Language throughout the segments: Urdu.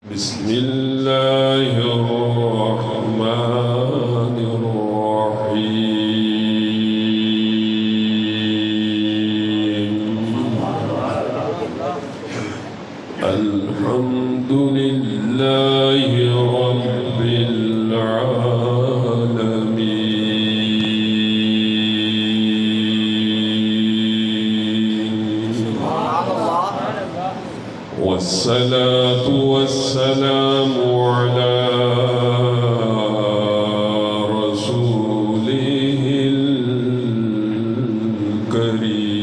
بسم الله الرحمن الرحيم الحمد لله رب العالمين والصلاة والسلام على رسوله الكريم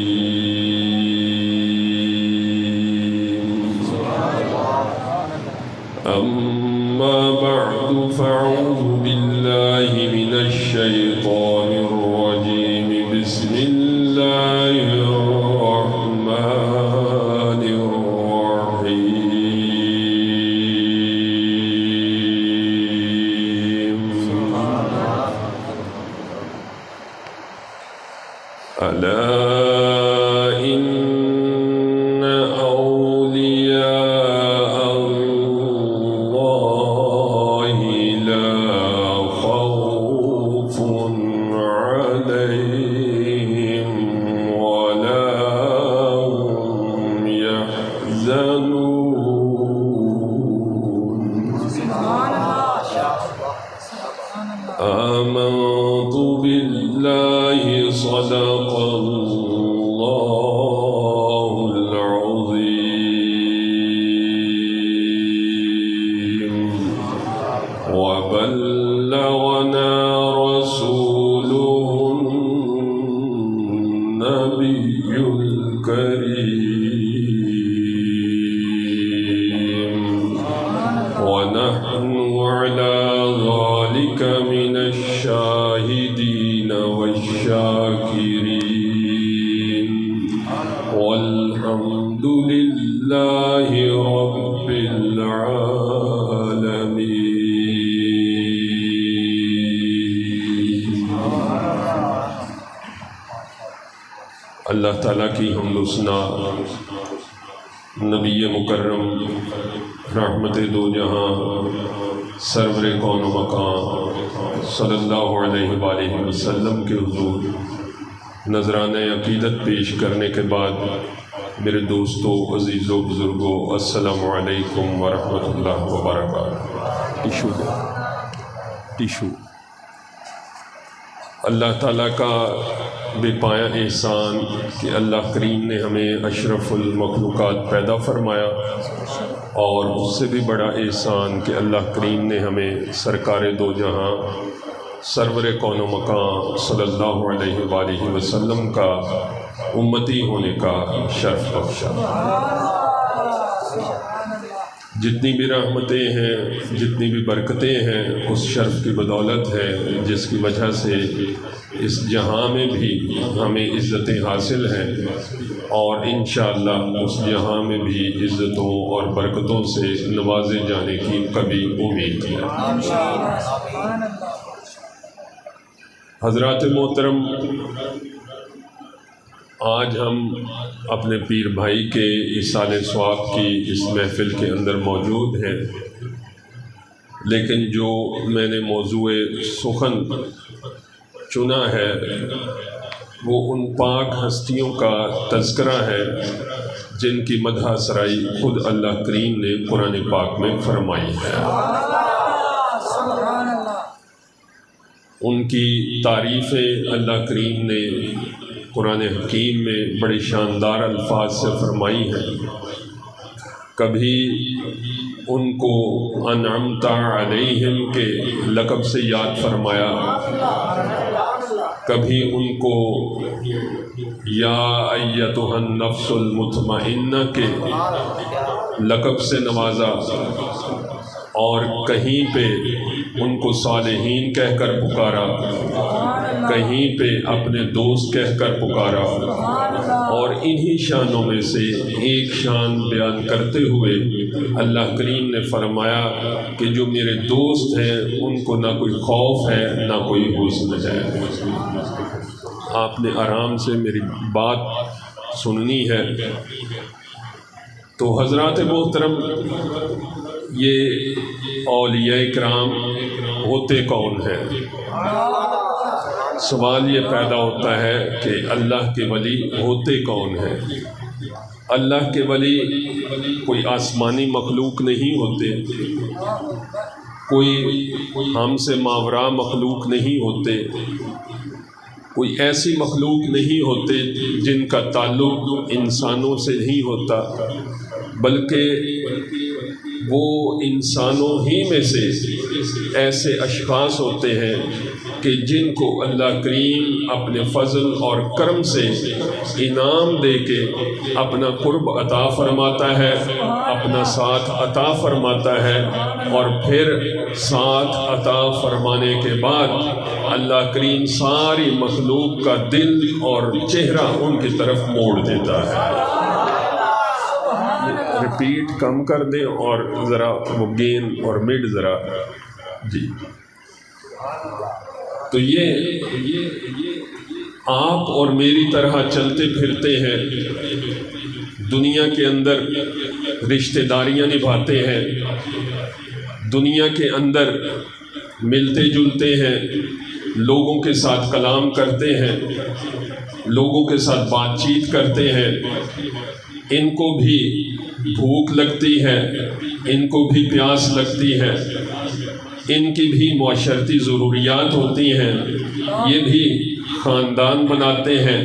أما بعد فأعوذ بالله من الشيطان الرجيم بسم الله الرحمن الرحيم ألا إن أولياء الله لا خوف عليهم ولا هم يحزنون آمنت بالله صدق الله العظيم وبلغنا رسوله النبي الكريم ونحن على ذلك من الشاهدين والشاكرين والحمد لله رب العالمين. اللہ تعالیٰ کی حمد و ثنا نبی مکرم رحمت دو جہاں سرور کون و مکان صلی اللہ علیہ وآلہ وسلم کے حضور نذرانہ عقیدت پیش کرنے کے بعد میرے دوستو، عزیزو، بزرگو، السلام علیکم ورحمۃ اللہ وبرکاتہ. ٹیشو اللہ تعالیٰ کا بے پایا احسان کہ اللہ کریم نے ہمیں اشرف المخلوقات پیدا فرمایا، اور اس سے بھی بڑا احسان کہ اللہ کریم نے ہمیں سرکار دو جہاں سرور کون و مکان صلی اللہ علیہ وآلہ وسلم کا امتی ہونے کا شرف بخشا. جتنی بھی رحمتیں ہیں، جتنی بھی برکتیں ہیں، اس شرف کی بدولت ہے جس کی وجہ سے اس جہاں میں بھی ہمیں عزتیں حاصل ہیں، اور انشاءاللہ اس جہاں میں بھی عزتوں اور برکتوں سے نوازے جانے کی کبھی امید ہے. حضرات محترم، آج ہم اپنے پیر بھائی کے اصالِ ثواب کی اس محفل کے اندر موجود ہیں، لیکن جو میں نے موضوع سخن چنا ہے وہ ان پاک ہستیوں کا تذکرہ ہے جن کی مدح سرائی خود اللہ کریم نے قرآن پاک میں فرمائی ہے. ان کی تعریفیں اللہ کریم نے قرآن حکیم میں بڑی شاندار الفاظ سے فرمائی ہیں. کبھی ان کو انعمت علیہم کے لقب سے یاد فرمایا، کبھی ان کو یا ایتھا النفس المطمئنہ کے لقب سے نوازا، اور کہیں پہ ان کو صالحین کہہ کر پکارا، کہیں پہ اپنے دوست کہہ کر پکارا. اور انہی شانوں میں سے ایک شان بیان کرتے ہوئے اللہ کریم نے فرمایا کہ جو میرے دوست ہیں ان کو نہ کوئی خوف ہے نہ کوئی حزن ہے. آپ نے آرام سے میری بات سننی ہے. تو حضرات محترم، یہ اولیاء کرام ہوتے کون ہیں؟ سوال یہ پیدا ہوتا ہے کہ اللہ کے ولی ہوتے کون ہیں؟ اللہ کے ولی کوئی آسمانی مخلوق نہیں ہوتے، کوئی ہم سے ماوراء مخلوق نہیں ہوتے، کوئی ایسی مخلوق نہیں ہوتے جن کا تعلق انسانوں سے نہیں ہوتا، بلکہ وہ انسانوں ہی میں سے ایسے اشخاص ہوتے ہیں کہ جن کو اللہ کریم اپنے فضل اور کرم سے انعام دے کے اپنا قرب عطا فرماتا ہے، اپنا ساتھ عطا فرماتا ہے، اور پھر ساتھ عطا فرمانے کے بعد اللہ کریم ساری مخلوق کا دل اور چہرہ ان کی طرف موڑ دیتا ہے۔ ریپیٹ کم کر دیں اور ذرا وہ گین اور مڈ ذرا جی۔ تو یہ آپ اور میری طرح چلتے پھرتے ہیں، دنیا کے اندر رشتہ داریاں نبھاتے ہیں، دنیا کے اندر ملتے جلتے ہیں، لوگوں کے ساتھ کلام کرتے ہیں، لوگوں کے ساتھ بات چیت کرتے ہیں، ان کو بھی بھوک لگتی ہے، ان کو بھی پیاس لگتی ہے، ان کی بھی معاشرتی ضروریات ہوتی ہیں، یہ بھی خاندان بناتے ہیں۔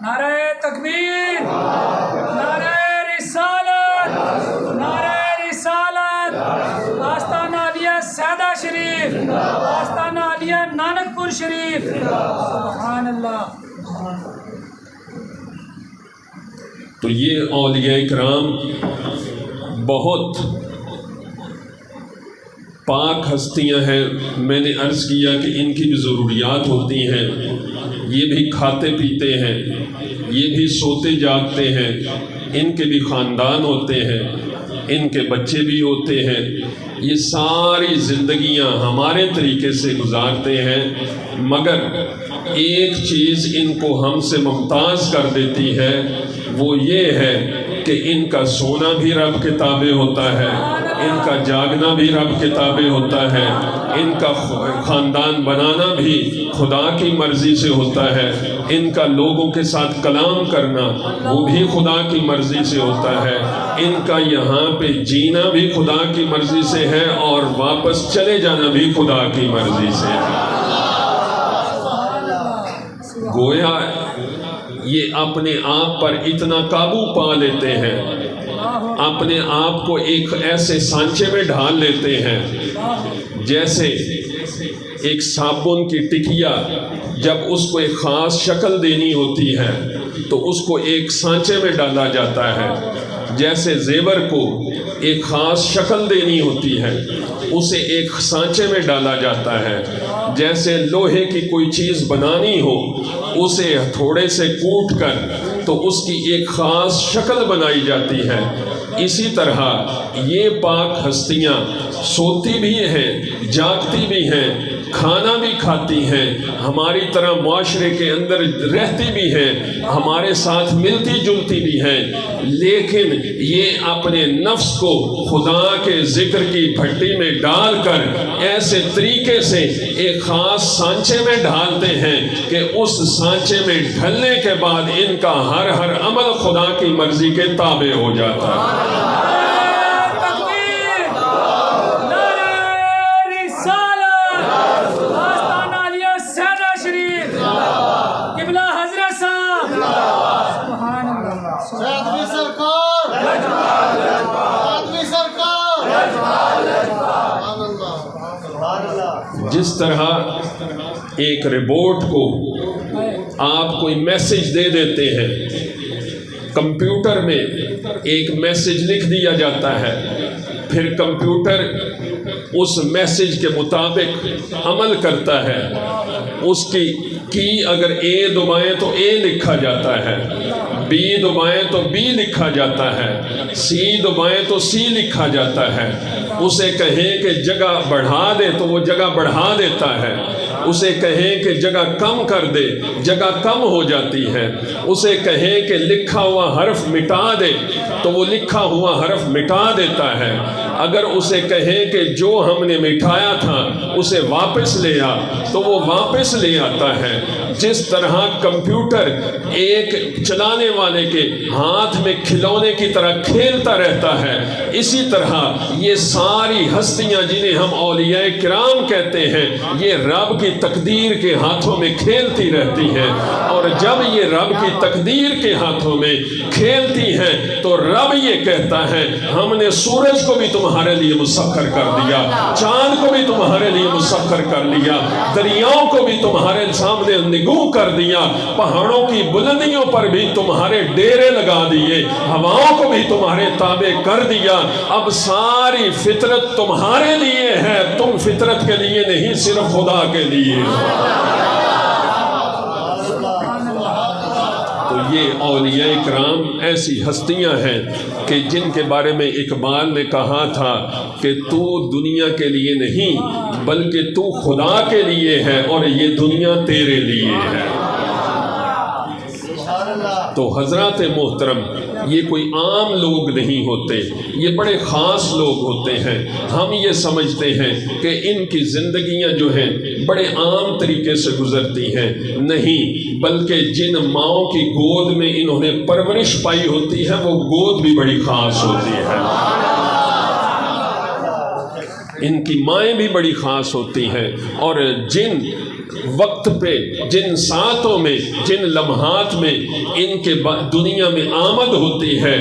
نعرہ تکبیر، نعرہ رسالت، نعرہ رسالت، آستانہ عالیہ سیدہ شریف، آستانہ عالیہ نانک پور شریف، سبحان اللہ۔ تو یہ اولیاء کرام بہت پاک ہستیاں ہیں۔ میں نے عرض کیا کہ ان کی بھی ضروریات ہوتی ہیں، یہ بھی کھاتے پیتے ہیں، یہ بھی سوتے جاگتے ہیں، ان کے بھی خاندان ہوتے ہیں، ان کے بچے بھی ہوتے ہیں، یہ ساری زندگیاں ہمارے طریقے سے گزارتے ہیں، مگر ایک چیز ان کو ہم سے ممتاز کر دیتی ہے، وہ یہ ہے کہ ان کا سونا بھی رب کے تابع ہوتا ہے، ان کا جاگنا بھی رب کے تابع ہوتا ہے، ان کا خاندان بنانا بھی خدا کی مرضی سے ہوتا ہے، ان کا لوگوں کے ساتھ کلام کرنا وہ بھی خدا کی مرضی سے ہوتا ہے، ان کا یہاں پہ جینا بھی خدا کی مرضی سے ہے، اور واپس چلے جانا بھی خدا کی مرضی سے ہے۔ گویا یہ اپنے آپ پر اتنا قابو پا لیتے ہیں، اپنے آپ کو ایک ایسے سانچے میں ڈھال لیتے ہیں جیسے ایک صابن کی ٹکیا جب اس کو ایک خاص شکل دینی ہوتی ہے تو اس کو ایک سانچے میں ڈالا جاتا ہے، جیسے زیور کو ایک خاص شکل دینی ہوتی ہے اسے ایک سانچے میں ڈالا جاتا ہے، جیسے لوہے کی کوئی چیز بنانی ہو اسے ہتھوڑے سے کوٹ کر تو اس کی ایک خاص شکل بنائی جاتی ہے، اسی طرح یہ پاک ہستیاں سوتی بھی ہیں، جاگتی بھی ہیں، کھانا بھی کھاتی ہیں، ہماری طرح معاشرے کے اندر رہتی بھی ہیں، ہمارے ساتھ ملتی جلتی بھی ہیں، لیکن یہ اپنے نفس کو خدا کے ذکر کی بھٹی میں ڈال کر ایسے طریقے سے ایک خاص سانچے میں ڈھالتے ہیں کہ اس سانچے میں ڈھلنے کے بعد ان کا ہر عمل خدا کی مرضی کے تابع ہو جاتا ہے۔ جس طرح ایک ربوٹ کو آپ کوئی میسج دے دیتے ہیں، کمپیوٹر میں ایک میسج لکھ دیا جاتا ہے، پھر کمپیوٹر اس میسج کے مطابق عمل کرتا ہے، اس کی اگر اے دبائیں تو اے لکھا جاتا ہے، بی دبائیں تو بی لکھا جاتا ہے، سی دبائیں تو سی لکھا جاتا ہے، اسے کہیں کہ جگہ بڑھا دے تو وہ جگہ بڑھا دیتا ہے، اسے کہیں کہ جگہ کم کر دے جگہ کم ہو جاتی ہے، اسے کہیں کہ لکھا ہوا حرف مٹا دے تو وہ لکھا ہوا حرف مٹا دیتا ہے۔ اگر اسے کہیں کہ جو ہم نے مٹایا تھا اسے واپس لے آ تو وہ واپس لے آتا ہے۔ جس طرح کمپیوٹر ایک چلانے والے کے ہاتھ میں کھلونے کی طرح کھیلتا رہتا ہے، اسی طرح یہ ساری ہستیاں جنہیں ہم اولیاء کرام کہتے ہیں یہ رب کی تقدیر کے ہاتھوں میں کھیلتی رہتی ہیں، اور جب یہ رب کی تقدیر کے ہاتھوں میں کھیلتی ہیں تو رب یہ کہتا ہے ہم نے سورج کو بھی تمہارے لیے مسخر کر دیا، چاند کو بھی تمہارے لیے مسخر کر لیا، دریاؤں کو بھی تمہارے سامنے نگوں کر دیا، پہاڑوں کی بلندیوں پر بھی تمہارے ڈیرے لگا دیے، ہواؤں کو بھی تمہارے تابع کر دیا۔ اب ساری فطرت تمہارے لیے ہے، تم فطرت کے لیے نہیں، صرف خدا کے لیے۔ تو یہ اولیاء کرام ایسی ہستیاں ہیں کہ جن کے بارے میں اقبال نے کہا تھا کہ تو دنیا کے لیے نہیں بلکہ تو خدا کے لیے ہے اور یہ دنیا تیرے لیے ہے۔ تو حضرات محترم، یہ کوئی عام لوگ نہیں ہوتے، یہ بڑے خاص لوگ ہوتے ہیں۔ ہم یہ سمجھتے ہیں کہ ان کی زندگیاں جو ہیں بڑے عام طریقے سے گزرتی ہیں، نہیں، بلکہ جن ماؤں کی گود میں انہوں نے پرورش پائی ہوتی ہے وہ گود بھی بڑی خاص ہوتی ہے، ان کی مائیں بھی بڑی خاص ہوتی ہیں، اور جن وقت پہ، جن ساعتوں میں، جن لمحات میں ان کے دنیا میں آمد ہوتی ہے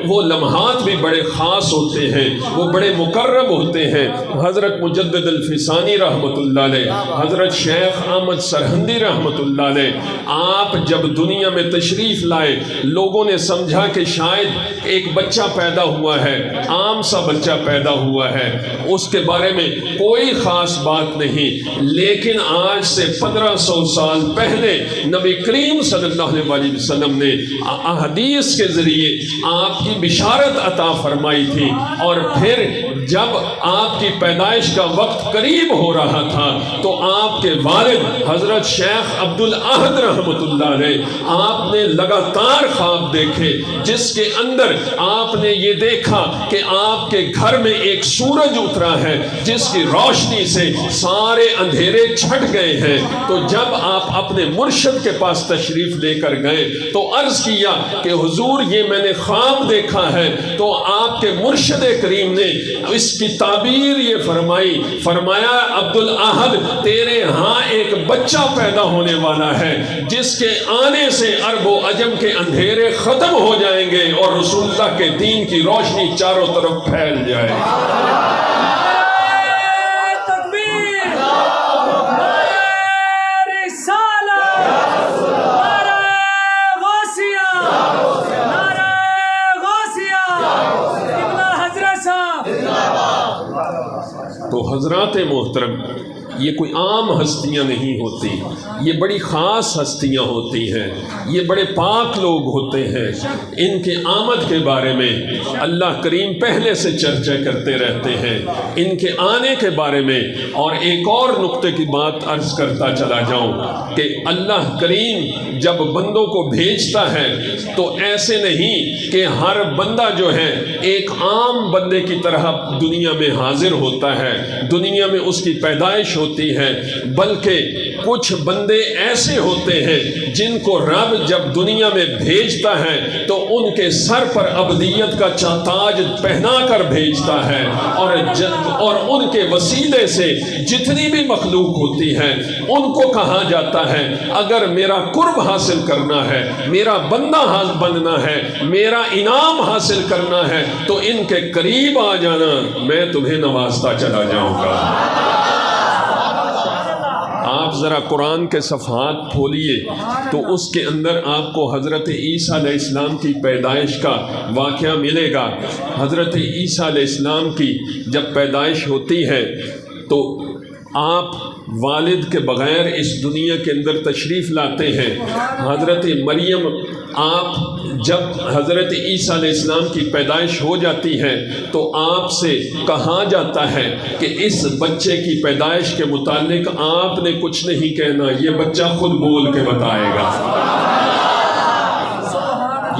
وہ لمحات بھی بڑے خاص ہوتے ہیں، وہ بڑے مقرب ہوتے ہیں۔ حضرت مجدد الفسانی رحمۃ اللہ علیہ، حضرت شیخ احمد سرہندی رحمۃ اللہ علیہ، آپ جب دنیا میں تشریف لائے لوگوں نے سمجھا کہ شاید ایک بچہ پیدا ہوا ہے، عام سا بچہ پیدا ہوا ہے، اس کے بارے میں کوئی خاص بات نہیں، لیکن آج سے 1500 سال پہلے نبی کریم صلی اللہ علیہ وسلم نے احادیث کے ذریعے آپ کی بشارت عطا فرمائی تھی، اور پھر جب آپ کی پیدائش کا وقت قریب ہو رہا تھا تو آپ کے والد حضرت شیخ عبدالاحد رحمۃ اللہ علیہ، آپ نے لگاتار خواب دیکھے جس کے اندر آپ نے یہ دیکھا کہ آپ کے گھر میں ایک سورج اترا ہے جس کی روشنی سے سارے اندھیرے چھٹ گئے ہیں۔ تو جب آپ اپنے مرشد کے پاس تشریف لے کر گئے تو عرض کیا کہ حضور یہ میں نے خواب دیکھا ہے، تو آپ کے مرشد کریم نے اس کی تعبیر یہ فرمایا عبدالاحد تیرے ہاں ایک بچہ پیدا ہونے والا ہے جس کے آنے سے عرب و عجم کے اندھیرے ختم ہو جائیں گے اور رسول اللہ کے دین کی روشنی چاروں طرف پھیل جائے گی۔ تو حضرات محترم، یہ کوئی عام ہستیاں نہیں ہوتی، یہ بڑی خاص ہستیاں ہوتی ہیں، یہ بڑے پاک لوگ ہوتے ہیں۔ ان کے آمد کے بارے میں اللہ کریم پہلے سے چرچا کرتے رہتے ہیں، ان کے آنے کے بارے میں۔ اور ایک اور نقطے کی بات عرض کرتا چلا جاؤں کہ اللہ کریم جب بندوں کو بھیجتا ہے تو ایسے نہیں کہ ہر بندہ جو ہے ایک عام بندے کی طرح دنیا میں حاضر ہوتا ہے، دنیا میں اس کی پیدائش ہوتی ہے، بلکہ کچھ بندے ایسے ہوتے ہیں جن کو رب جب دنیا میں بھیجتا ہے تو ان کے سر پر ابدیت کا تاج پہنا کر بھیجتا ہے، اور ان کے وسیلے سے جتنی بھی مخلوق ہوتی ہے ان کو کہا جاتا ہے اگر میرا قرب حاصل کرنا ہے، میرا بندہ بننا ہے، میرا انعام حاصل کرنا ہے تو ان کے قریب آ جانا، میں تمہیں نوازتا چلا جاؤں گا۔ آپ ذرا قرآن کے صفحات کھولیے تو اس کے اندر آپ کو حضرت عیسیٰ علیہ السلام کی پیدائش کا واقعہ ملے گا۔ حضرت عیسیٰ علیہ السلام کی جب پیدائش ہوتی ہے تو آپ والد کے بغیر اس دنیا کے اندر تشریف لاتے ہیں۔ حضرت مریم، آپ جب حضرت عیسیٰ علیہ السلام کی پیدائش ہو جاتی ہے تو آپ سے کہا جاتا ہے کہ اس بچے کی پیدائش کے متعلق آپ نے کچھ نہیں کہنا، یہ بچہ خود بول کے بتائے گا۔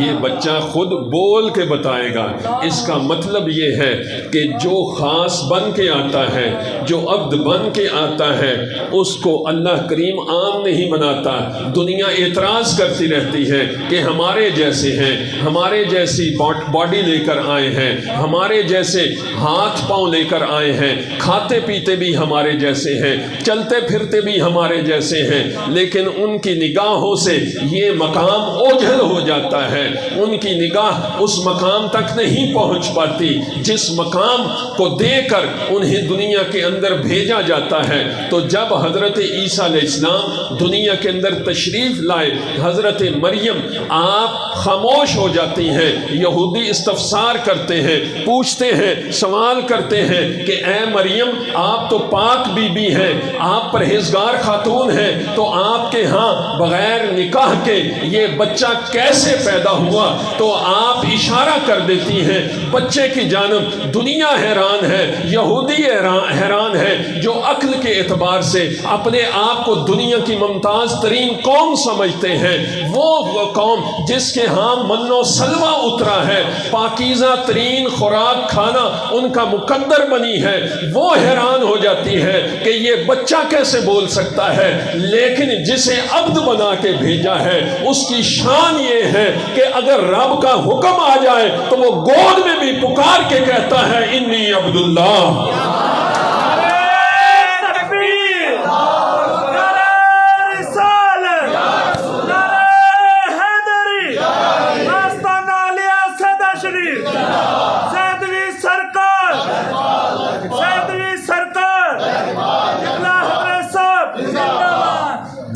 یہ بچہ خود بول کے بتائے گا۔ اس کا مطلب یہ ہے کہ جو خاص بن کے آتا ہے، جو عبد بن کے آتا ہے، اس کو اللہ کریم عام نہیں بناتا۔ دنیا اعتراض کرتی رہتی ہے کہ ہمارے جیسے ہیں، ہمارے جیسی باڈی لے کر آئے ہیں، ہمارے جیسے ہاتھ پاؤں لے کر آئے ہیں، کھاتے پیتے بھی ہمارے جیسے ہیں، چلتے پھرتے بھی ہمارے جیسے ہیں، لیکن ان کی نگاہوں سے یہ مقام اوجھل ہو جاتا ہے۔ ان کی نگاہ اس مقام تک نہیں پہنچ پاتی جس مقام کو دے کر انہیں دنیا کے اندر بھیجا جاتا ہے۔ تو جب حضرت عیسیٰ علیہ السلام دنیا کے اندر تشریف لائے، حضرت مریم آپ خاموش ہو جاتی ہیں۔ یہودی استفسار کرتے ہیں، پوچھتے ہیں، سوال کرتے ہیں کہ اے مریم، آپ تو پاک بی بی ہیں، آپ پرہیزگار خاتون ہیں، تو آپ کے ہاں بغیر نکاح کے یہ بچہ کیسے پیدا ہوا؟ تو آپ اشارہ کر دیتی ہیں بچے کی جانب۔ دنیا حیران ہے، یہودی حیران ہے، جو عقل کے اعتبار سے اپنے آپ کو دنیا کی ممتاز ترین قوم سمجھتے ہیں، وہ قوم جس کے ہاں من و سلوہ اترا ہے، پاکیزہ ترین خوراک کھانا ان کا مقدر بنی ہے، وہ حیران ہو جاتی ہے کہ یہ بچہ کیسے بول سکتا ہے۔ لیکن جسے عبد بنا کے بھیجا ہے، اس کی شان یہ ہے کہ اگر رب کا حکم آ جائے تو وہ گود میں بھی پکار کے کہتا ہے انی عبداللہ۔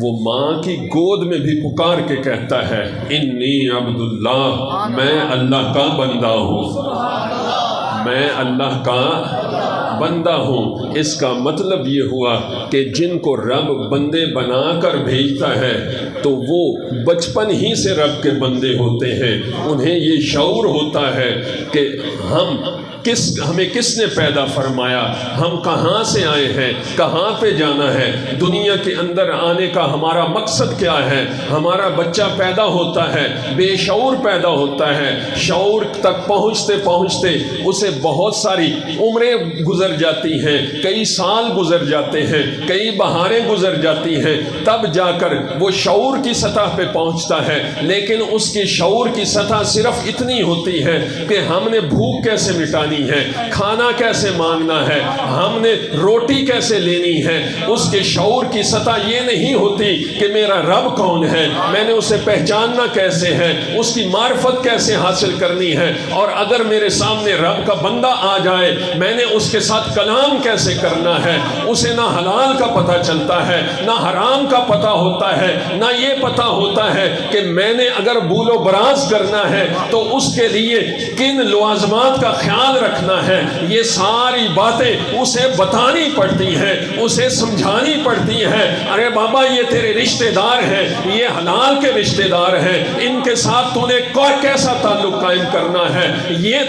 وہ ماں کی گود میں بھی پکار کے کہتا ہے انی عبداللہ، میں اللہ کا بندہ ہوں، میں اللہ کا بندہ ہوں۔ اس کا مطلب یہ ہوا کہ جن کو رب بندے بنا کر بھیجتا ہے تو وہ بچپن ہی سے رب کے بندے ہوتے ہیں۔ انہیں یہ شعور ہوتا ہے کہ ہمیں کس نے پیدا فرمایا، ہم کہاں سے آئے ہیں، کہاں پہ جانا ہے، دنیا کے اندر آنے کا ہمارا مقصد کیا ہے۔ ہمارا بچہ پیدا ہوتا ہے، بے شعور پیدا ہوتا ہے، شعور تک پہنچتے پہنچتے اسے بہت ساری عمریں گزر جاتی ہیں، کئی سال گزر جاتے ہیں، کئی بہاریں گزر جاتی ہیں، تب جا کر وہ شعور کی سطح پہ پہنچتا ہے۔ لیکن اس کی شعور کی سطح صرف اتنی ہوتی ہے کہ ہم نے بھوک کیسے مٹانی ہے، کھانا کیسے مانگنا ہے، ہم نے روٹی کیسے لینی ہے۔ اس کے شعور کی سطح یہ نہیں ہوتی کہ میرا رب کون ہے، میں نے اسے پہچاننا کیسے ہے، اس کی معرفت کیسے حاصل کرنی ہے، اور اگر میرے سامنے رب کا بندہ آ جائے میں نے اس کے ساتھ کلام کیسے کرنا ہے۔ اسے نہ حلال کا پتہ چلتا ہے، نہ حرام کا پتہ ہوتا ہے، نہ یہ پتہ ہوتا ہے کہ میں نے اگر بول و براز کرنا ہے تو اس کے لیے کن لوازمات کا خیال رکھنا ہے۔ یہ ساری باتیں اسے بتانی پڑتی ہیں، اسے سمجھانی پڑتی ہیں۔ ارے بابا، یہ تیرے رشتہ دار ہیں، یہ حلال کے رشتہ دار ہیں، ان کے ساتھ تو نے کیسا تعلق قائم کرنا ہے، یہ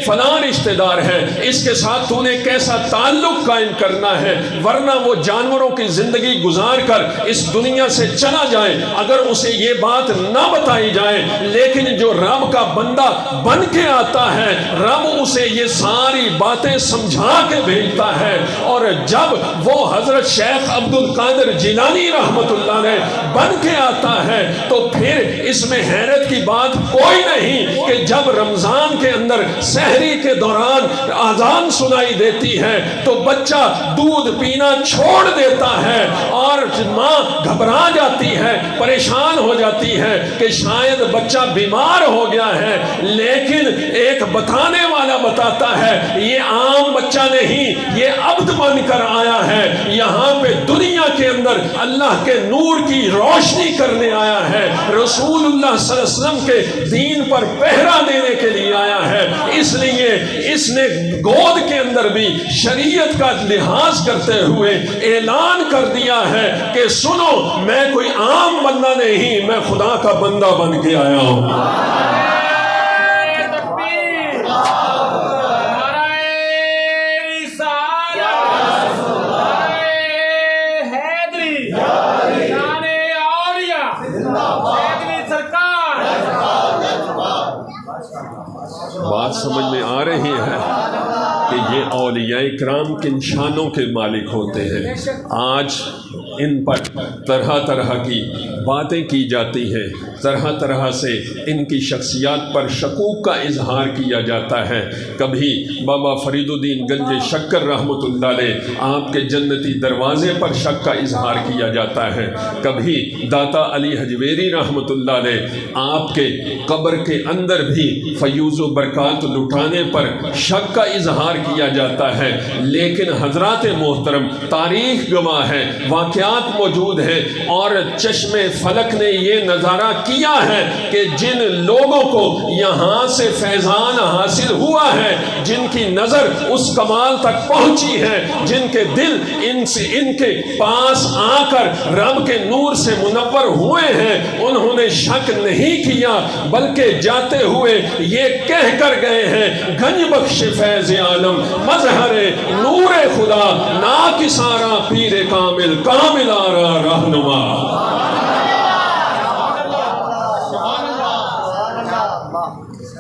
فلاں رشتہ دار ہے، اس کے ساتھ تو نے کیسا تعلق قائم کرنا ہے، ورنہ وہ جانوروں کی زندگی گزار کر اس دنیا سے چلا جائے اگر اسے یہ بات نہ بتائی جائے۔ لیکن جو رب کا بندہ بن کے آتا ہے، رب اسے یہ ساری باتیں سمجھا کے بھیجتا ہے۔ اور جب وہ حضرت شیخ عبد القادر جیلانی رحمت اللہ نے بن کے آتا ہے تو پھر اس میں حیرت کی بات کوئی نہیں کہ جب رمضان کے اندر سحری کے دوران اذان سنائی دیتی ہے تو بچہ دودھ پینا چھوڑ دیتا ہے، اور ماں گھبرا جاتی ہے، پریشان ہو جاتی ہے کہ شاید بچہ بیمار ہو گیا ہے۔ لیکن ایک بتانے والا بتاتا ہے یہ عام بچہ نہیں، یہ عبد بن کر آیا ہے، یہاں پہ دنیا کے اندر اللہ کے نور کی روشنی کرنے آیا ہے، رسول اللہ صلی اللہ علیہ وسلم کے دین پر پہرا دینے کے لیے آیا ہے۔ اس لیے اس نے گود کے اندر بھی شریعت کا لحاظ کرتے ہوئے اعلان کر دیا ہے کہ سنو، میں کوئی عام بندہ نہیں، میں خدا کا بندہ بن کے آیا ہوں۔ سمجھ میں آ رہی ہے کہ یہ اولیاء کرام کن شانوں کے مالک ہوتے ہیں۔ آج ان پر طرح طرح کی باتیں کی جاتی ہیں، طرح طرح سے ان کی شخصیات پر شکوک کا اظہار کیا جاتا ہے۔ کبھی بابا فرید الدین گنج شکر رحمۃ اللہ علیہ آپ کے جنتی دروازے پر شک کا اظہار کیا جاتا ہے، کبھی داتا علی حجویری رحمۃ اللہ علیہ آپ کے قبر کے اندر بھی فیوز و برکات لٹانے پر شک کا اظہار کیا جاتا ہے۔ لیکن حضرات محترم، تاریخ گواہ ہے، واقعات موجود ہیں، اور چشم فلک نے یہ نظارہ کیا ہے کہ جن لوگوں کو یہاں سے فیضان حاصل ہوا ہے، جن کی نظر اس کمال تک پہنچی ہے، جن کے دل ان کے پاس آ کر رب کے نور سے منور ہوئے ہیں، انہوں نے شک نہیں کیا بلکہ جاتے ہوئے یہ کہہ کر گئے ہیں، گنج بخش فیض عالم مظہر نور خدا ناکسارا پیر کامل کامل آرا رہنما۔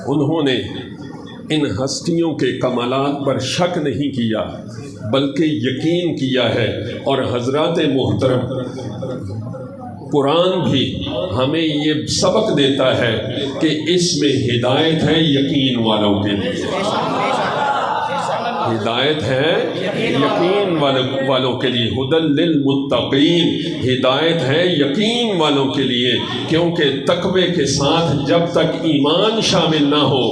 انہوں نے ان ہستیوں کے کمالات پر شک نہیں کیا بلکہ یقین کیا ہے۔ اور حضرات محترم، قرآن بھی ہمیں یہ سبق دیتا ہے کہ اس میں ہدایت ہے یقین والوں کے لیے، ہدایت ہے یقین والوں کے لیے، ہدی للمتقین، ہدایت ہے یقین والوں کے لیے، کیونکہ تقوی کے ساتھ جب تک ایمان شامل نہ ہو،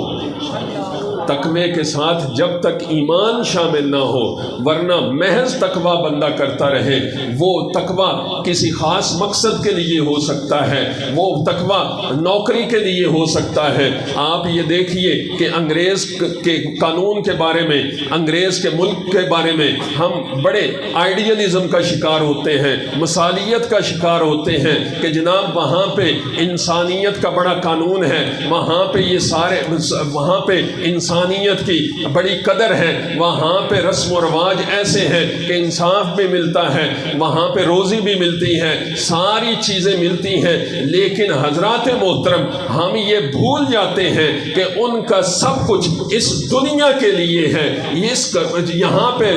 تقوی کے ساتھ جب تک ایمان شامل نہ ہو، ورنہ محض تقوی بندہ کرتا رہے، وہ تقوی کسی خاص مقصد کے لیے ہو سکتا ہے، وہ تقوی نوکری کے لیے ہو سکتا ہے۔ آپ یہ دیکھیے کہ انگریز کے قانون کے بارے میں، انگریز کے ملک کے بارے میں ہم بڑے آئیڈیلزم کا شکار ہوتے ہیں، مثالیت کا شکار ہوتے ہیں کہ جناب وہاں پہ انسانیت کا بڑا قانون ہے، وہاں پہ یہ سارے، وہاں پہ انسانیت کی بڑی قدر ہے، وہاں پہ رسم و رواج ایسے ہیں کہ انصاف بھی ملتا ہے، وہاں پہ روزی بھی ملتی ہے، ساری چیزیں ملتی ہیں۔ لیکن حضرات محترم، ہم یہ بھول جاتے ہیں کہ ان کا سب کچھ اس دنیا کے لیے ہے، یہاں پہ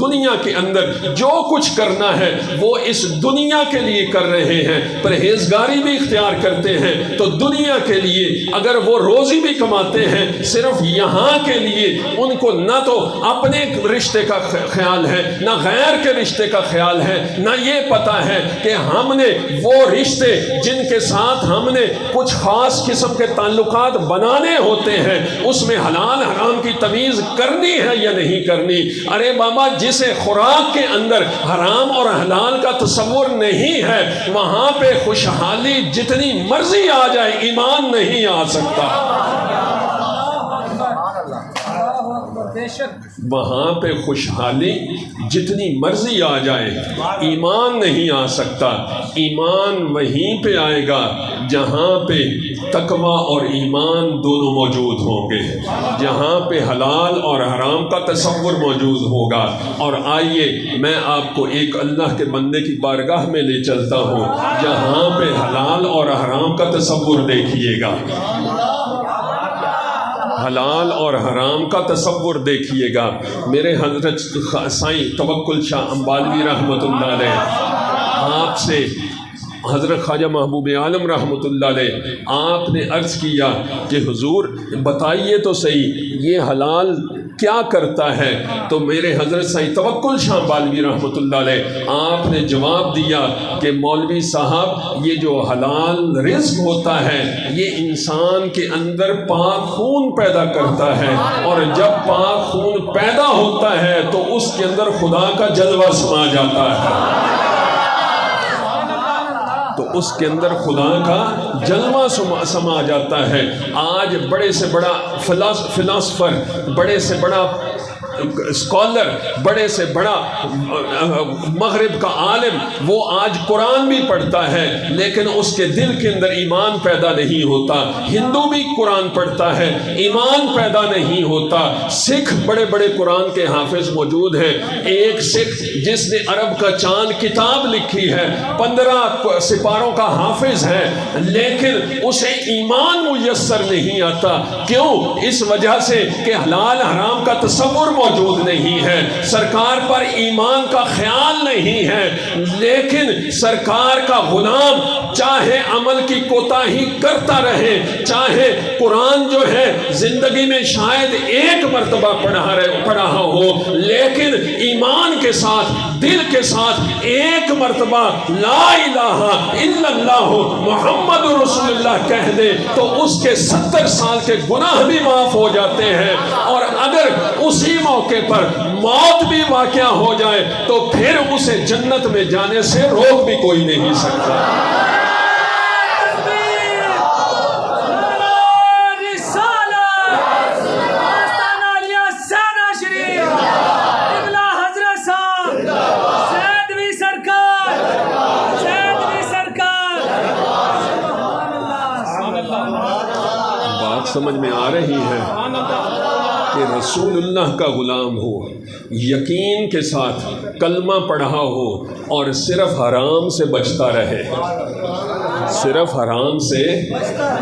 دنیا کے اندر جو کچھ کرنا ہے وہ اس دنیا کے لیے کر رہے ہیں، پرہیزگاری بھی اختیار کرتے ہیں تو دنیا کے لیے، اگر وہ روزی بھی کماتے ہیں صرف یہاں کے لیے، ان کو نہ تو اپنے رشتے کا خیال ہے، نہ غیر کے رشتے کا خیال ہے، نہ یہ پتا ہے کہ ہم نے وہ رشتے جن کے ساتھ ہم نے کچھ خاص قسم کے تعلقات بنانے ہوتے ہیں اس میں حلال حرام کی تمیز کرنی ہے یا نہیں کرنی۔ ارے بابا، جسے خوراک کے اندر حرام اور حلال کا تصور نہیں ہے، وہاں پہ خوشحالی جتنی مرضی آ جائے ایمان نہیں آ سکتا، وہاں پہ خوشحالی جتنی مرضی آ جائے ایمان نہیں آ سکتا۔ ایمان وہیں پہ آئے گا جہاں پہ تقوی اور ایمان دونوں موجود ہوں گے، جہاں پہ حلال اور حرام کا تصور موجود ہوگا۔ اور آئیے میں آپ کو ایک اللہ کے بندے کی بارگاہ میں لے چلتا ہوں جہاں پہ حلال اور حرام کا تصور دیکھیے گا، حلال اور حرام کا تصور دیکھیے گا۔ میرے حضرت سائیں توکل شاہ امبالوی رحمۃ اللہ علیہ، آپ سے حضرت خواجہ محبوب عالم رحمۃ اللہ علیہ آپ نے عرض کیا کہ حضور بتائیے تو صحیح یہ حلال کیا کرتا ہے؟ تو میرے حضرت سائیں توکل شاہ امبالوی رحمۃ اللہ علیہ آپ نے جواب دیا کہ مولوی صاحب، یہ جو حلال رزق ہوتا ہے یہ انسان کے اندر پاک خون پیدا کرتا ہے، اور جب پاک خون پیدا ہوتا ہے تو اس کے اندر خدا کا جلوہ سما جاتا ہے، تو اس کے اندر خدا کا جلوہ سما جاتا ہے۔ آج بڑے سے بڑا فلاسفر، بڑے سے بڑا اسکالر، بڑے سے بڑا مغرب کا عالم، وہ آج قرآن بھی پڑھتا ہے لیکن اس کے دل کے اندر ایمان پیدا نہیں ہوتا۔ ہندو بھی قرآن پڑھتا ہے، ایمان پیدا نہیں ہوتا۔ سکھ بڑے بڑے قرآن کے حافظ موجود ہیں۔ ایک سکھ جس نے عرب کا چاند کتاب لکھی ہے، 15 سپاروں کا حافظ ہے، لیکن اسے ایمان میسر نہیں آتا۔ کیوں؟ اس وجہ سے کہ حلال حرام کا تصور موجود نہیں ہے، سرکار پر ایمان کا خیال نہیں ہے۔ لیکن سرکار کا غلام چاہے عمل کی کوتاہی کرتا رہے، چاہے قرآن جو ہے زندگی میں شاید ایک مرتبہ پڑھا ہو، لیکن ایمان کے ساتھ، دل کے ساتھ ایک مرتبہ لا الہ الا اللہ محمد رسول اللہ کہہ دے تو اس کے 70 سال کے گناہ بھی معاف ہو جاتے ہیں۔ اور اگر اسی موقع پر موت بھی واقع ہو جائے تو پھر اسے جنت میں جانے سے روک بھی کوئی نہیں سکتا۔ سمجھ میں آ رہی ہے کہ رسول اللہ کا غلام ہو، یقین کے ساتھ کلمہ پڑھا ہو اور صرف حرام سے بچتا رہے، صرف حرام سے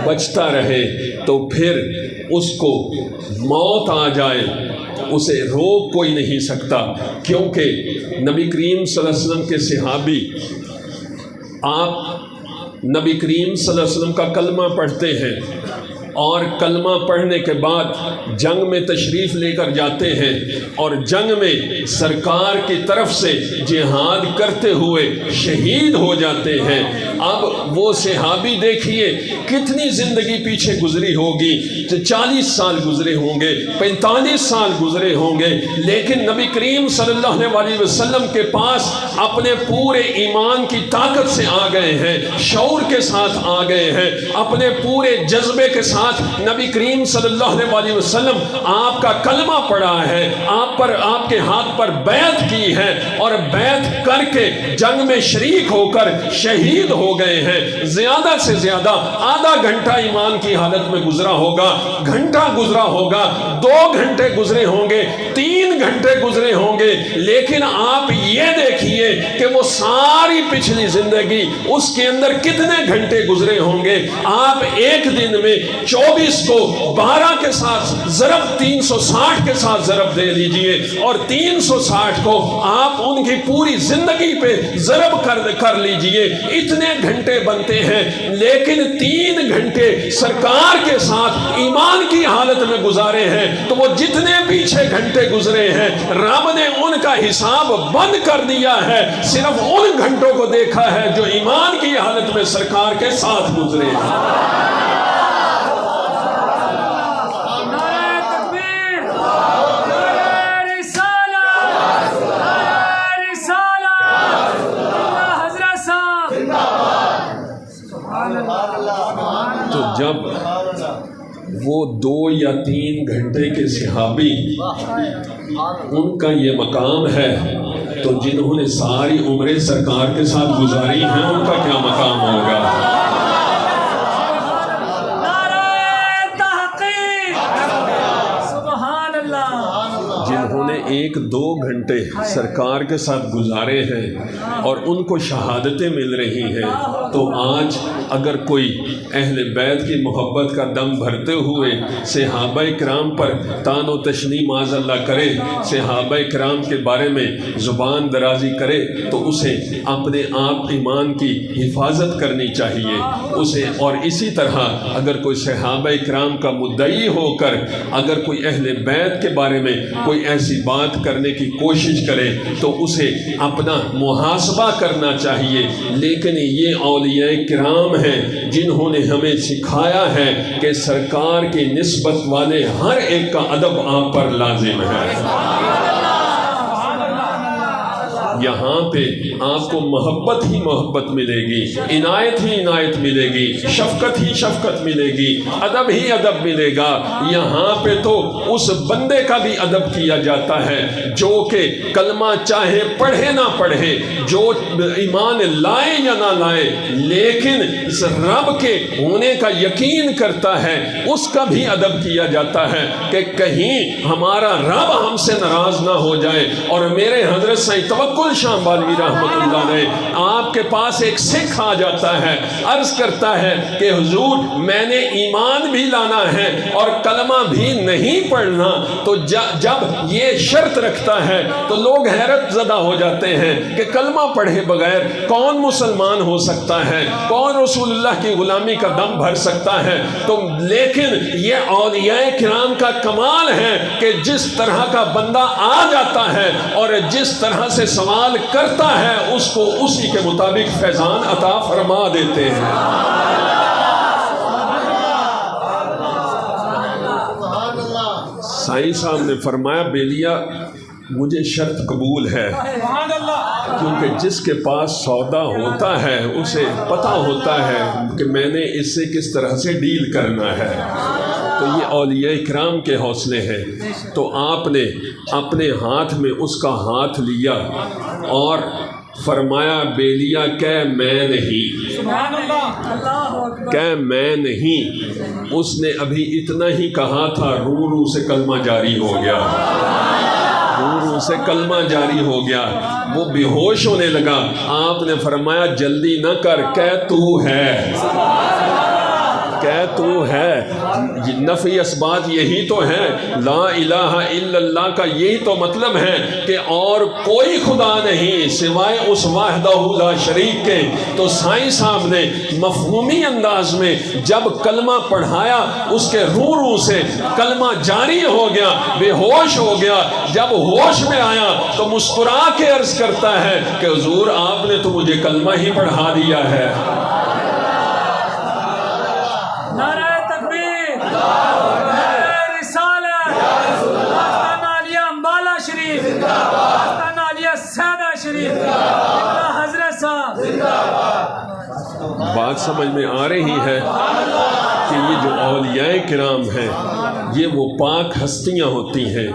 بچتا رہے، تو پھر اس کو موت آ جائے اسے روک کوئی نہیں سکتا۔ کیونکہ نبی کریم صلی اللہ علیہ وسلم کے صحابی، آپ نبی کریم صلی اللہ علیہ وسلم کا کلمہ پڑھتے ہیں اور کلمہ پڑھنے کے بعد جنگ میں تشریف لے کر جاتے ہیں اور جنگ میں سرکار کی طرف سے جہاد کرتے ہوئے شہید ہو جاتے ہیں۔ اب وہ صحابی دیکھیے کتنی زندگی پیچھے گزری ہوگی، 40 سال گزرے ہوں گے، 45 سال گزرے ہوں گے، لیکن نبی کریم صلی اللہ علیہ وسلم کے پاس اپنے پورے ایمان کی طاقت سے آ گئے ہیں، شعور کے ساتھ آ گئے ہیں، اپنے پورے جذبے کے ساتھ نبی کریم صلی اللہ علیہ وسلم آپ کا کلمہ پڑھا ہے، آپ کے ہاتھ پر بیعت کی ہے اور بیعت کر کے جنگ میں شریک ہو کر شہید ہو گئے ہیں۔ زیادہ سے زیادہ آدھا گھنٹہ ایمان کی حالت میں گزرا ہوگا، گھنٹہ گزرا ہوگا، 2 گھنٹے گزرے ہوں گے، 3 گھنٹے گزرے ہوں گے، لیکن آپ یہ دیکھیے کہ وہ ساری پچھلی زندگی اس کے اندر کتنے گھنٹے گزرے ہوں گے۔ آپ ایک دن میں 24 کو 12 کے ساتھ ضرب 360 کے ساتھ ضرب دے لیجئے اور 360 کو آپ ان کی پوری زندگی پہ ضرب کر لیجئے، اتنے گھنٹے بنتے ہیں۔ لیکن 3 گھنٹے سرکار کے ساتھ ایمان کی حالت میں گزارے ہیں، تو وہ جتنے پیچھے گھنٹے گزرے ہیں رب نے ان کا حساب بند کر دیا ہے، صرف ان گھنٹوں کو دیکھا ہے جو ایمان کی حالت میں سرکار کے ساتھ گزرے ہیں۔ تو جب وہ 2 یا 3 گھنٹے کے صحابی ان کا یہ مقام ہے، تو جنہوں نے ساری عمریں سرکار کے ساتھ گزاری ہیں ان کا کیا مقام ہوگا؟ جنہوں نے 1-2 گھنٹے سرکار کے ساتھ گزارے ہیں اور ان کو شہادتیں مل رہی ہیں، تو آج اگر کوئی اہل بیت کی محبت کا دم بھرتے ہوئے صحابہ کرام پر طعن و تشنیع معاذ اللہ کرے، صحابہ کرام کے بارے میں زبان درازی کرے، تو اسے اپنے آپ ایمان کی حفاظت کرنی چاہیے اسے۔ اور اسی طرح اگر کوئی صحابہ کرام کا مدعی ہو کر اگر کوئی اہل بیت کے بارے میں کوئی ایسی بات کرنے کی کوشش کرے تو اسے اپنا محاسبہ کرنا چاہیے۔ لیکن یہ اولیاء کرام ہیں جنہوں نے ہمیں سکھایا ہے کہ سرکار کی نسبت والے ہر ایک کا ادب آپ پر لازم ہے۔ یہاں پہ آپ کو محبت ہی محبت ملے گی، عنایت ہی عنایت ملے گی، شفقت ہی شفقت ملے گی، ادب ہی ادب ملے گا۔ یہاں پہ تو اس بندے کا بھی ادب کیا جاتا ہے جو کہ کلمہ چاہے پڑھے نہ پڑھے، جو ایمان لائے یا نہ لائے، لیکن اس رب کے ہونے کا یقین کرتا ہے، اس کا بھی ادب کیا جاتا ہے کہ کہیں ہمارا رب ہم سے ناراض نہ ہو جائے۔ اور میرے حضرت سید توکل شاہ بالوی رحمۃ اللہ علیہ آپ کے پاس ایک سکھ آ جاتا ہے، عرض کرتا ہے کہ حضور میں نے ایمان بھی لانا ہے اور کلمہ بھی نہیں پڑھنا، تو جب یہ شرط رکھتا ہے تو لوگ حیرت زدہ ہو جاتے ہیں کہ کلمہ پڑھے بغیر کون مسلمان ہو سکتا ہے، کون رسول اللہ کی غلامی کا دم بھر سکتا ہے۔ تو لیکن یہ اولیاء کرام کا کمال ہے کہ جس طرح کا بندہ آ جاتا ہے اور جس طرح سے سوال کرتا ہے اس کو اسی کے مطابق فیضان عطا فرما دیتے ہیں۔ سائیں صاحب نے فرمایا بیلیا مجھے شرط قبول ہے، کیونکہ جس کے پاس سودا ہوتا ہے اسے پتہ ہوتا ہے کہ میں نے اس سے کس طرح سے ڈیل کرنا ہے۔ تو یہ اولیاء کرام کے حوصلے ہیں۔ تو آپ نے اپنے ہاتھ میں اس کا ہاتھ لیا اور فرمایا بیلیا کہ میں نہیں، کہ میں نہیں۔ اس نے ابھی اتنا ہی کہا تھا، رو رو سے کلمہ جاری ہو گیا، رو رو سے کلمہ جاری ہو گیا، وہ بے ہوش ہونے لگا۔ آپ نے فرمایا جلدی نہ کر، کہ تو ہے، کہ تو ہے۔ نفی اسبات یہی تو ہے، لا الہ الا اللہ کا یہی تو مطلب ہے کہ اور کوئی خدا نہیں سوائے اس وحدہ لا شریک کے۔ تو سائیں صاحب نے مفہومی انداز میں جب کلمہ پڑھایا، اس کے رو سے کلمہ جاری ہو گیا، بے ہوش ہو گیا۔ جب ہوش میں آیا تو مسکرا کے عرض کرتا ہے کہ حضور آپ نے تو مجھے کلمہ ہی پڑھا دیا ہے۔ نعرہ تکبیر، نعرہ رسالت، آستانہ علیہ امبالہ شریف، آستانہ علیہ سیدہ شریف، حضرت صاحب۔ بات سمجھ میں آ رہی ہے کہ یہ جو اولیاء کرام ہیں یہ وہ پاک ہستیاں ہوتی ہیں،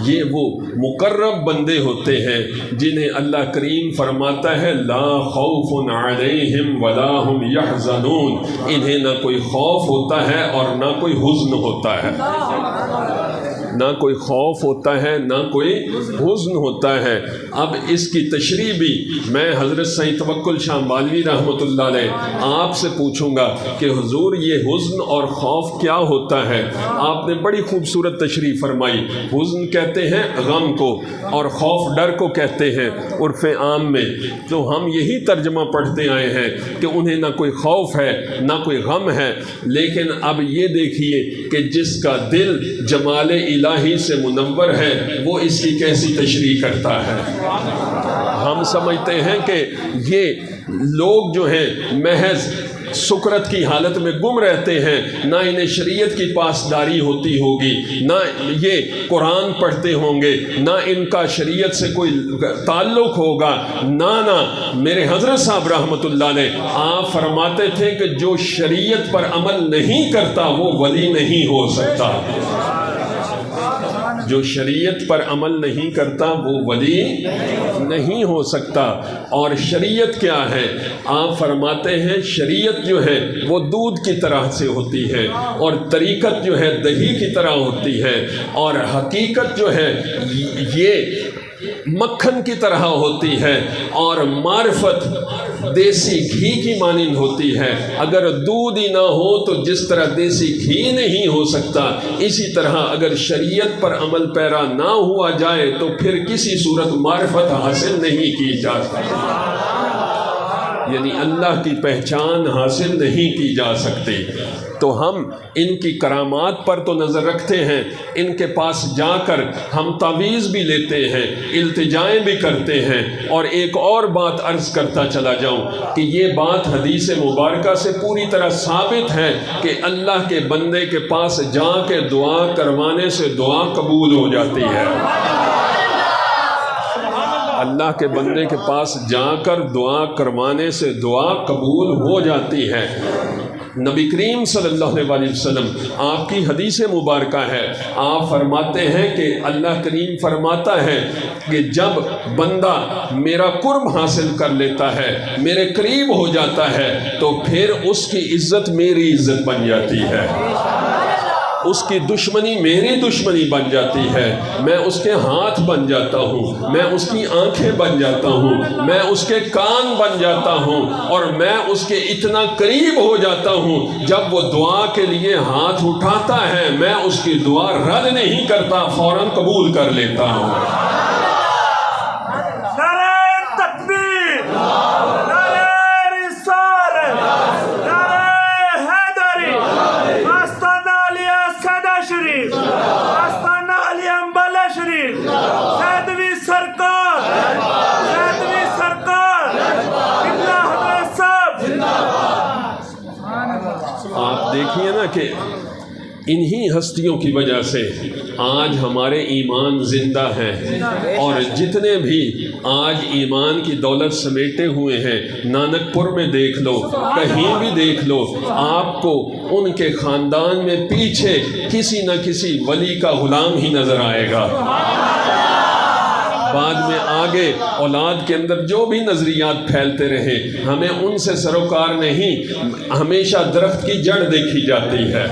یہ وہ مقرب بندے ہوتے ہیں جنہیں اللہ کریم فرماتا ہے لا خوف علیہم ولا ہم یحزنون، انہیں نہ کوئی خوف ہوتا ہے اور نہ کوئی حزن ہوتا ہے، نہ کوئی خوف ہوتا ہے نہ کوئی حزن ہوتا ہے۔ اب اس کی تشریح بھی میں حضرت سید توکل شاہ بالوی رحمۃ اللہ علیہ آپ سے پوچھوں گا کہ حضور یہ حزن اور خوف کیا ہوتا ہے؟ آپ نے بڑی خوبصورت تشریح فرمائی۔ حزن کہتے ہیں غم کو اور خوف ڈر کو کہتے ہیں عرف عام میں، تو ہم یہی ترجمہ پڑھتے آئے ہیں کہ انہیں نہ کوئی خوف ہے نہ کوئی غم ہے۔ لیکن اب یہ دیکھیے کہ جس کا دل جمال الہی سے منور ہے وہ اس کی کیسی تشریح کرتا ہے۔ ہم سمجھتے ہیں کہ یہ لوگ جو ہیں محض سکرت کی حالت میں گم رہتے ہیں، نہ انہیں شریعت کی پاسداری ہوتی ہوگی، نہ یہ قرآن پڑھتے ہوں گے، نہ ان کا شریعت سے کوئی تعلق ہوگا، نہ میرے حضرت صاحب رحمۃ اللہ علیہ آپ فرماتے تھے کہ جو شریعت پر عمل نہیں کرتا وہ ولی نہیں ہو سکتا، جو شریعت پر عمل نہیں کرتا وہ ولی نہیں ہو سکتا۔ اور شریعت کیا ہے؟ آپ فرماتے ہیں شریعت جو ہے وہ دودھ کی طرح سے ہوتی ہے اور طریقت جو ہے دہی کی طرح ہوتی ہے، اور حقیقت جو ہے یہ مکھن کی طرح ہوتی ہے، اور معرفت دیسی گھی کی مانند ہوتی ہے۔ اگر دودھ ہی نہ ہو تو جس طرح دیسی گھی نہیں ہو سکتا، اسی طرح اگر شریعت پر عمل پیرا نہ ہوا جائے تو پھر کسی صورت معرفت حاصل نہیں کی جا سکتی، یعنی اللہ کی پہچان حاصل نہیں کی جا سکتی۔ تو ہم ان کی کرامات پر تو نظر رکھتے ہیں، ان کے پاس جا کر ہم تعویذ بھی لیتے ہیں، التجائیں بھی کرتے ہیں۔ اور ایک اور بات عرض کرتا چلا جاؤں کہ یہ بات حدیث مبارکہ سے پوری طرح ثابت ہے کہ اللہ کے بندے کے پاس جا کے دعا کروانے سے دعا قبول ہو جاتی ہے۔ اللہ کے بندے کے پاس جا کر دعا کروانے سے دعا قبول ہو جاتی ہے۔ نبی کریم صلی اللہ علیہ وسلم آپ کی حدیث مبارکہ ہے، آپ فرماتے ہیں کہ اللہ کریم فرماتا ہے کہ جب بندہ میرا قرب حاصل کر لیتا ہے، میرے قریب ہو جاتا ہے، تو پھر اس کی عزت میری عزت بن جاتی ہے، اس کی دشمنی میری دشمنی بن جاتی ہے، میں اس کے ہاتھ بن جاتا ہوں، میں اس کی آنکھیں بن جاتا ہوں، میں اس کے کان بن جاتا ہوں، اور میں اس کے اتنا قریب ہو جاتا ہوں جب وہ دعا کے لیے ہاتھ اٹھاتا ہے میں اس کی دعا رد نہیں کرتا، فوراً قبول کر لیتا ہوں۔ نعرہ تکبیر، نعرہ رسالت، نعرہ حیدری، آستانہ علیہ سیدہ شریف، آستانہ علیہ امبالہ شریف، سیدوی سرکار، سیدوی سرکار، قبلہ حضرت صاحب۔ آپ دیکھیے نا کہ انہی ہستیوں کی وجہ سے آج ہمارے ایمان زندہ ہیں، اور جتنے بھی آج ایمان کی دولت سمیٹے ہوئے ہیں، نانک پور میں دیکھ لو، کہیں بھی دیکھ لو، آپ کو ان کے خاندان میں پیچھے کسی نہ کسی ولی کا غلام ہی نظر آئے گا۔ بعد میں آگے اولاد کے اندر جو بھی نظریات پھیلتے رہے، ہمیں ان سے سروکار نہیں، ہمیشہ درخت کی جڑ دیکھی جاتی ہے،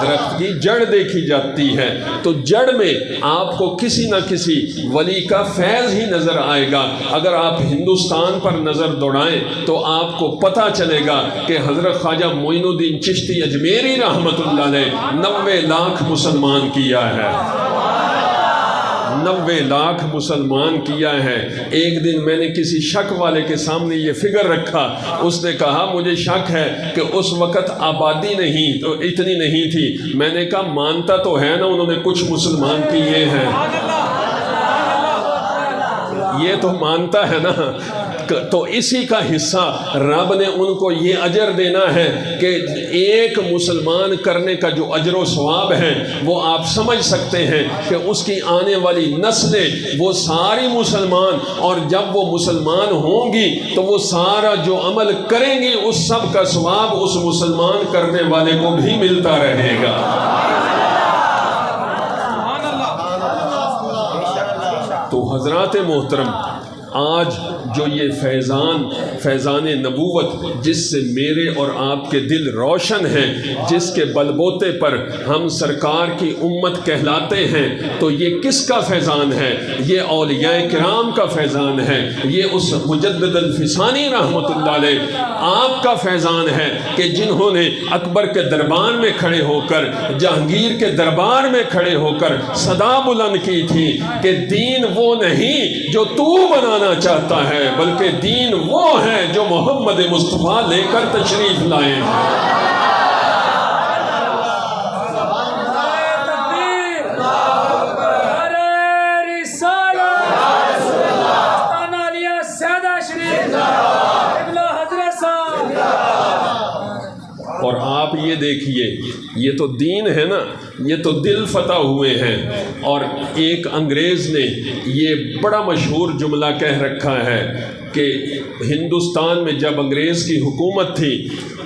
درخت کی جڑ دیکھی جاتی ہے، تو جڑ میں آپ کو کسی نہ کسی ولی کا فیض ہی نظر آئے گا۔ اگر آپ ہندوستان پر نظر دوڑائیں تو آپ کو پتہ چلے گا کہ حضرت خواجہ معین الدین چشتی اجمیری رحمۃ اللہ علیہ 90 لاکھ مسلمان کیا ہے، 90 لاکھ مسلمان کیا ہے۔ ایک دن میں نے کسی شک والے کے سامنے یہ فگر رکھا، اس نے کہا مجھے شک ہے کہ اس وقت آبادی نہیں تو اتنی نہیں تھی، میں نے کہا مانتا تو ہے نا انہوں نے کچھ مسلمان کیے ہیں، یہ تو مانتا ہے نا، تو اسی کا حصہ رب نے ان کو یہ اجر دینا ہے کہ ایک مسلمان کرنے کا جو اجر و ثواب ہے وہ آپ سمجھ سکتے ہیں کہ اس کی آنے والی نسلیں وہ ساری مسلمان، اور جب وہ مسلمان ہوں گی تو وہ سارا جو عمل کریں گی اس سب کا ثواب اس مسلمان کرنے والے کو بھی ملتا رہے گا۔ تو حضرات محترم، آج جو یہ فیضان نبوت جس سے میرے اور آپ کے دل روشن ہیں، جس کے بلبوتے پر ہم سرکار کی امت کہلاتے ہیں، تو یہ کس کا فیضان ہے؟ یہ اولیاء کرام کا فیضان ہے، یہ اس مجدد الفسانی رحمۃ اللہ علیہ آپ کا فیضان ہے کہ جنہوں نے اکبر کے دربار میں کھڑے ہو کر، جہانگیر کے دربار میں کھڑے ہو کر صدا بلند کی تھی کہ دین وہ نہیں جو تو بنانا چاہتا ہے، بلکہ دین وہ ہے جو محمد مصطفیٰ لے کر تشریف لائے ہیں۔ اور آپ یہ دیکھیے، یہ تو دین ہے نا، یہ تو دل فتح ہوئے ہیں۔ اور ایک انگریز نے یہ بڑا مشہور جملہ کہہ رکھا ہے کہ ہندوستان میں جب انگریز کی حکومت تھی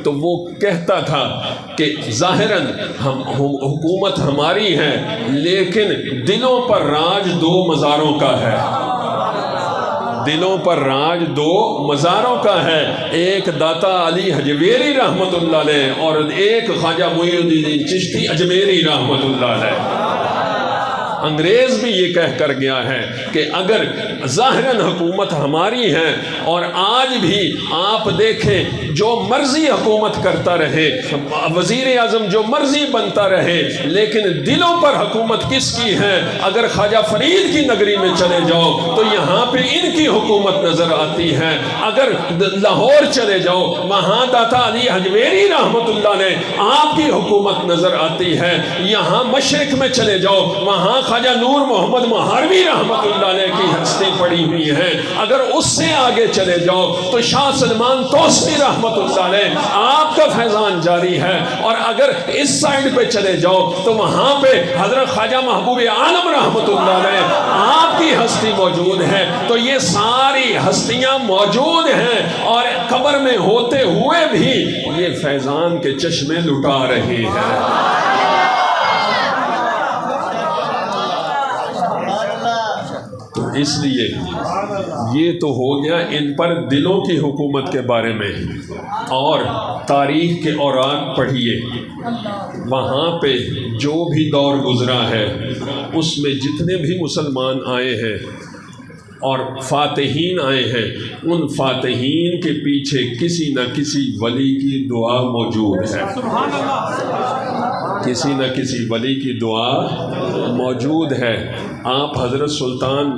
تو وہ کہتا تھا کہ ظاہراً حکومت ہماری ہے لیکن دلوں پر راج 2 مزاروں کا ہے، دلوں پر راج 2 مزاروں کا ہے، ایک داتا علی حجویری رحمت اللہ علیہ اور ایک خواجہ معین الدین چشتی اجمیری رحمت اللہ علیہ۔ انگریز بھی یہ کہہ کر گیا ہے کہ اگر ظاہراً حکومت ہماری ہے اور آج بھی آپ دیکھیں جو مرضی حکومت کرتا رہے، وزیر اعظم جو مرضی بنتا رہے، لیکن دلوں پر حکومت کس کی ہے؟ اگر خواجہ فرید کی نگری میں چلے جاؤ تو یہاں پہ ان کی حکومت نظر آتی ہے، اگر لاہور چلے جاؤ وہاں داتا علی حجویری رحمت اللہ نے آپ کی حکومت نظر آتی ہے، یہاں مشرق میں چلے جاؤ وہاں خواجہ نور محمد مہاروی رحمت اللہ علیہ کی ہستی پڑی ہوئی ہے. اگر اس سے آگے چلے جاؤ تو شاہ سلمان توسوی رحمت اللہ علیہ آپ کا فیضان جاری ہے. اور اگر اس سائڈ پہ چلے جاؤ تو وہاں پہ حضرت خواجہ محبوب عالم رحمت اللہ علیہ آپ کی ہستی موجود ہے. تو یہ ساری ہستیاں موجود ہیں اور قبر میں ہوتے ہوئے بھی یہ فیضان کے چشمے لٹا رہے ہیں. اس لیے یہ تو ہو گیا ان پر دلوں کی حکومت کے بارے میں. اور تاریخ کے اوراق پڑھیے, وہاں پہ جو بھی دور گزرا ہے اس میں جتنے بھی مسلمان آئے ہیں اور فاتحین آئے ہیں, ان فاتحین کے پیچھے کسی نہ کسی ولی کی دعا موجود ہے. کسی نہ کسی ولی کی دعا موجود ہے. آپ حضرت سلطان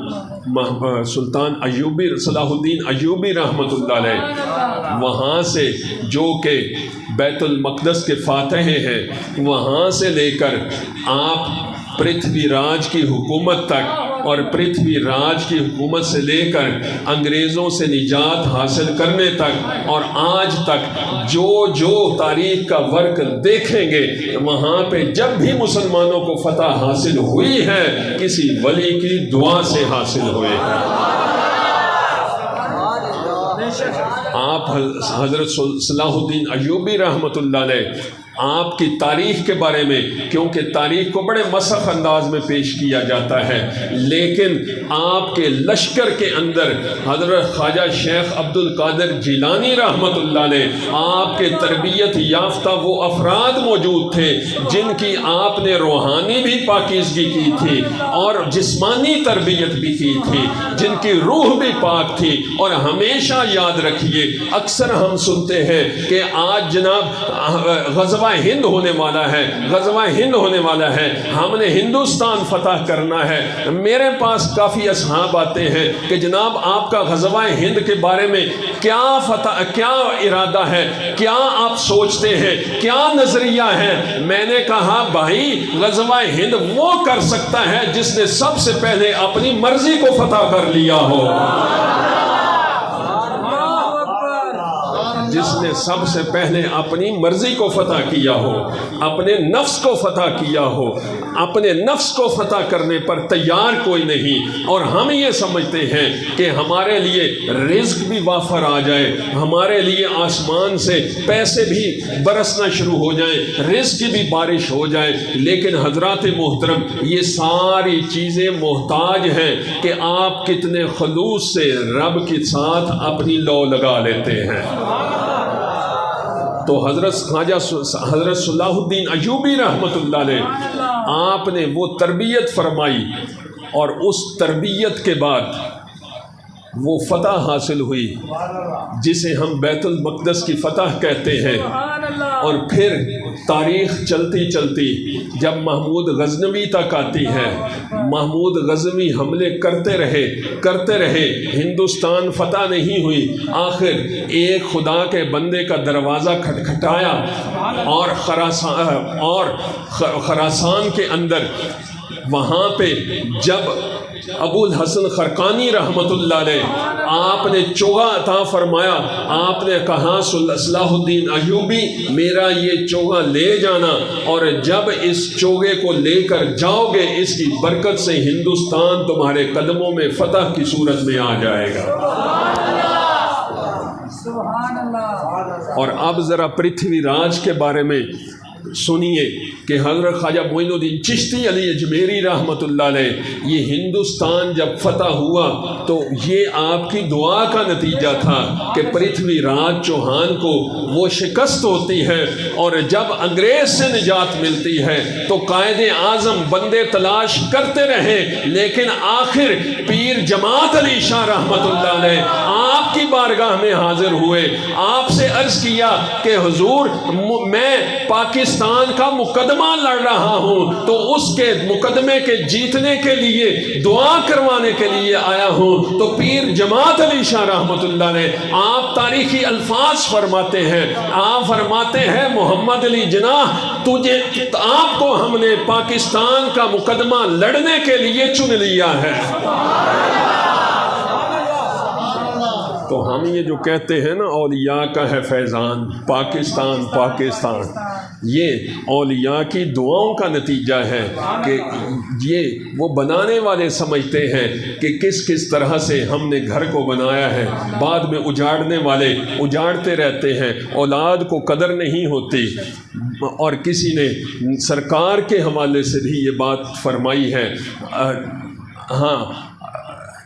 ایوبی صلاح الدین ایوبی رحمت اللہ علیہ وہاں سے جو کہ بیت المقدس کے فاتح ہیں, وہاں سے لے کر آپ پرتھوی راج کی حکومت تک اور پرتھوی راج کی حکومت سے لے کر انگریزوں سے نجات حاصل کرنے تک اور آج تک جو تاریخ کا ورق دیکھیں گے, وہاں پہ جب بھی مسلمانوں کو فتح حاصل ہوئی ہے کسی ولی کی دعا سے حاصل ہوئے ہیں. آپ حضرت صلاح الدین ایوبی رحمت اللہ علیہ آپ کی تاریخ کے بارے میں, کیونکہ تاریخ کو بڑے مسخ انداز میں پیش کیا جاتا ہے, لیکن آپ کے لشکر کے اندر حضرت خواجہ شیخ عبد القادر جیلانی رحمت اللہ علیہ آپ کے تربیت یافتہ وہ افراد موجود تھے جن کی آپ نے روحانی بھی پاکیزگی کی تھی اور جسمانی تربیت بھی کی تھی, جن کی روح بھی پاک تھی. اور ہمیشہ یاد رکھیے, اکثر ہم سنتے ہیں کہ آج جناب غزوہ ہند ہونے والا ہے, غزوہ ہند ہونے والا ہے, ہم نے ہندوستان فتح کرنا ہے. میرے پاس کافی اصحاب آتے ہیں کہ جناب آپ کا غزوہ ہند کے بارے میں کیا ارادہ ہے, کیا آپ سوچتے ہیں, کیا نظریہ ہے. میں نے کہا بھائی غزوہ ہند وہ کر سکتا ہے جس نے سب سے پہلے اپنی مرضی کو فتح کر لیا ہو, جس نے سب سے پہلے اپنی مرضی کو فتح کیا ہو, اپنے نفس کو فتح کیا ہو. اپنے نفس کو فتح کرنے پر تیار کوئی نہیں. اور ہم یہ سمجھتے ہیں کہ ہمارے لیے رزق بھی وافر آ جائے, ہمارے لیے آسمان سے پیسے بھی برسنا شروع ہو جائیں, رزق کی بھی بارش ہو جائے. لیکن حضرات محترم, یہ ساری چیزیں محتاج ہیں کہ آپ کتنے خلوص سے رب کے ساتھ اپنی لو لگا لیتے ہیں. تو حضرت صلاح الدین ایوبی رحمت اللہ علیہ آپ نے وہ تربیت فرمائی اور اس تربیت کے بعد وہ فتح حاصل ہوئی جسے ہم بیت المقدس کی فتح کہتے ہیں. اور پھر تاریخ چلتی چلتی جب محمود غزنوی تک آتی ہے, محمود غزنوی حملے کرتے رہے, ہندوستان فتح نہیں ہوئی. آخر ایک خدا کے بندے کا دروازہ کھٹکھٹایا اور خراسان کے اندر وہاں پہ جب ابو الحسن خرقانی رحمت اللہ علیہ آپ نے چوغا عطا فرمایا, آپ نے کہا صلاح الدین ایوبی میرا یہ چوغا لے جانا, اور جب اس چوغے کو لے کر جاؤ گے اس کی برکت سے ہندوستان تمہارے قدموں میں فتح کی صورت میں آ جائے گا. اور اب ذرا پرتھوی راج کے بارے میں سنیے کہ حضرت خواجہ معین الدین چشتی علی اجمیری رحمت اللہ علیہ یہ ہندوستان جب فتح ہوا تو یہ آپ کی دعا کا نتیجہ تھا کہ پرتھوی راج چوہان کو وہ شکست ہوتی ہے اور جب انگریز سے نجات ملتی ہے تو قائد اعظم بندے تلاش کرتے رہے, لیکن آخر پیر جماعت علی شاہ رحمت اللہ علیہ آپ کی بارگاہ میں حاضر ہوئے. آپ سے عرض کیا کہ حضور میں پاکستان پاکستان کا مقدمہ لڑ رہا ہوں تو اس کے مقدمے کے جیتنے کے لیے دعا کروانے کے لیے آیا ہوں۔ تو پیر جماعت علی شاہ رحمۃ اللہ نے آپ تاریخی الفاظ فرماتے ہیں، آپ فرماتے ہیں محمد علی جناح آپ کو ہم نے پاکستان کا مقدمہ لڑنے کے لیے چن لیا ہے۔ تو ہم یہ جو کہتے ہیں نا اولیاء کا ہے فیضان، پاکستان پاکستان، یہ اولیاء کی دعاؤں کا نتیجہ ہے کہ یہ وہ بنانے والے سمجھتے ہیں کہ کس کس طرح سے ہم نے گھر کو بنایا ہے، بعد میں اجاڑنے والے اجاڑتے رہتے ہیں، اولاد کو قدر نہیں ہوتی۔ اور کسی نے سرکار کے حوالے سے بھی یہ بات فرمائی ہے، ہاں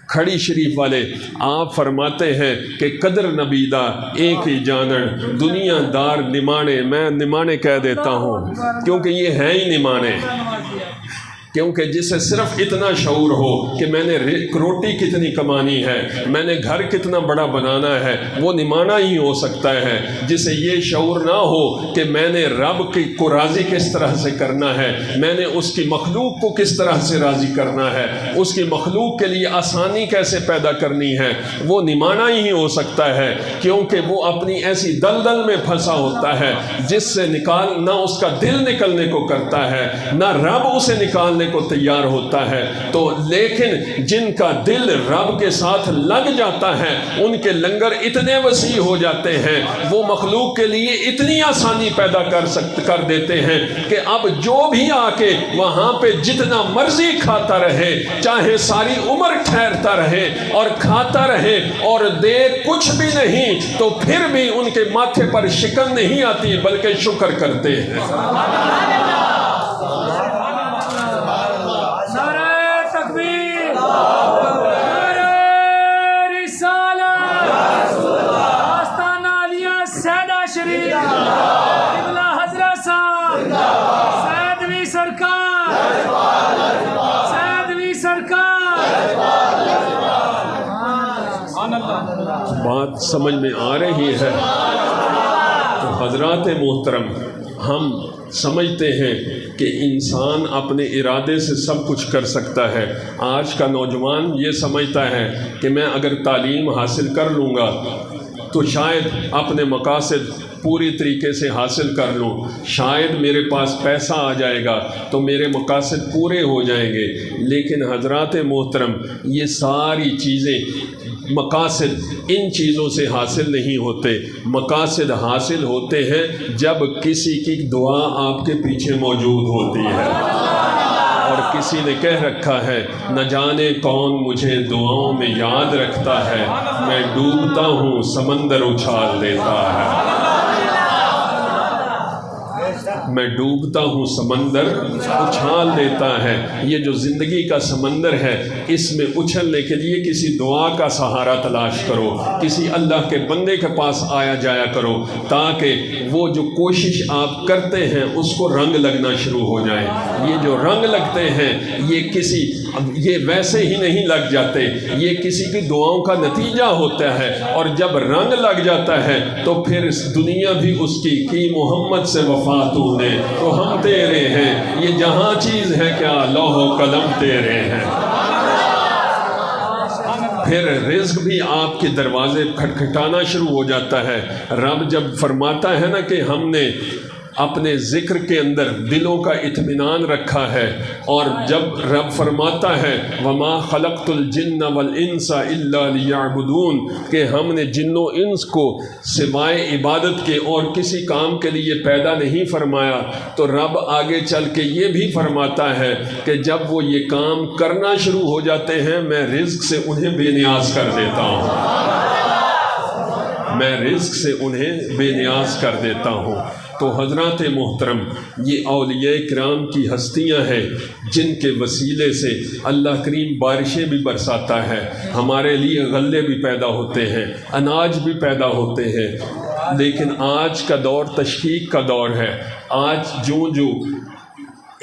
کھڑی شریف والے آپ فرماتے ہیں کہ قدر نبیدہ ایک ہی جانن دنیا دار نمانے، میں نمانے کہہ دیتا ہوں کیونکہ یہ ہیں ہی نمانے، کیونکہ جسے صرف اتنا شعور ہو کہ میں نے روٹی کتنی کمانی ہے، میں نے گھر کتنا بڑا بنانا ہے، وہ نمانا ہی ہو سکتا ہے۔ جسے یہ شعور نہ ہو کہ میں نے رب کو راضی کس طرح سے کرنا ہے، میں نے اس کی مخلوق کو کس طرح سے راضی کرنا ہے، اس کی مخلوق کے لیے آسانی کیسے پیدا کرنی ہے، وہ نمانا ہی ہو سکتا ہے، کیونکہ وہ اپنی ایسی دلدل میں پھنسا ہوتا ہے جس سے نہ اس کا دل نکلنے کو کرتا ہے، نہ رب اسے نکالنے کو تیار ہوتا ہے۔ تو لیکن جن کا دل رب کے ساتھ لگ جاتا ہے ان کے لنگر اتنے وسیع ہو جاتے ہیں، وہ مخلوق کے لیے اتنی آسانی پیدا کر دیتے ہیں کہ اب جو بھی آ کے وہاں پہ جتنا مرضی کھاتا رہے، چاہے ساری عمر ٹھہرتا رہے اور کھاتا رہے اور دے کچھ بھی نہیں، تو پھر بھی ان کے ماتھے پر شکن نہیں آتی بلکہ شکر کرتے ہیں۔ بات سمجھ میں آ رہی ہے؟ تو حضرات محترم، ہم سمجھتے ہیں کہ انسان اپنے ارادے سے سب کچھ کر سکتا ہے۔ آج کا نوجوان یہ سمجھتا ہے کہ میں اگر تعلیم حاصل کر لوں گا تو شاید اپنے مقاصد پوری طریقے سے حاصل کر لوں، شاید میرے پاس پیسہ آ جائے گا تو میرے مقاصد پورے ہو جائیں گے۔ لیکن حضرات محترم، یہ ساری چیزیں مقاصد ان چیزوں سے حاصل نہیں ہوتے۔ مقاصد حاصل ہوتے ہیں جب کسی کی دعا آپ کے پیچھے موجود ہوتی ہے۔ اور کسی نے کہہ رکھا ہے، نہ جانے کون مجھے دعاؤں میں یاد رکھتا ہے، میں ڈوبتا ہوں سمندر اچھال دیتا ہے، میں ڈوبتا ہوں سمندر اچھال دیتا ہے۔ یہ جو زندگی کا سمندر ہے، اس میں اچھلنے کے لیے کسی دعا کا سہارا تلاش کرو، کسی اللہ کے بندے کے پاس آیا جایا کرو، تاکہ وہ جو کوشش آپ کرتے ہیں اس کو رنگ لگنا شروع ہو جائے۔ یہ جو رنگ لگتے ہیں یہ ویسے ہی نہیں لگ جاتے، یہ کسی کی دعاؤں کا نتیجہ ہوتا ہے، اور جب رنگ لگ جاتا ہے تو پھر دنیا بھی اس کی محمد سے وفا تو نے تو ہم تیرے ہیں، یہ جہاں چیز ہے کیا لوح و قلم تیرے ہیں۔ پھر رزق بھی آپ کے دروازے کھٹکھٹانا شروع ہو جاتا ہے۔ رب جب فرماتا ہے نا کہ ہم نے اپنے ذکر کے اندر دلوں کا اطمینان رکھا ہے، اور جب رب فرماتا ہے وَمَا خَلَقْتُ الْجِنَّ وَالْإِنسَ إِلَّا لِيَعْبُدُونَ، کہ ہم نے جن و انس کو سوائے عبادت کے اور کسی کام کے لیے پیدا نہیں فرمایا، تو رب آگے چل کے یہ بھی فرماتا ہے کہ جب وہ یہ کام کرنا شروع ہو جاتے ہیں میں رزق سے انہیں بے نیاز کر دیتا ہوں، میں رزق سے انہیں بے نیاز کر دیتا ہوں۔ تو حضرات محترم، یہ اولیاء کرام کی ہستیاں ہیں جن کے وسیلے سے اللہ کریم بارشیں بھی برساتا ہے، ہمارے لیے غلے بھی پیدا ہوتے ہیں، اناج بھی پیدا ہوتے ہیں۔ لیکن آج کا دور تشکیک کا دور ہے۔ آج جو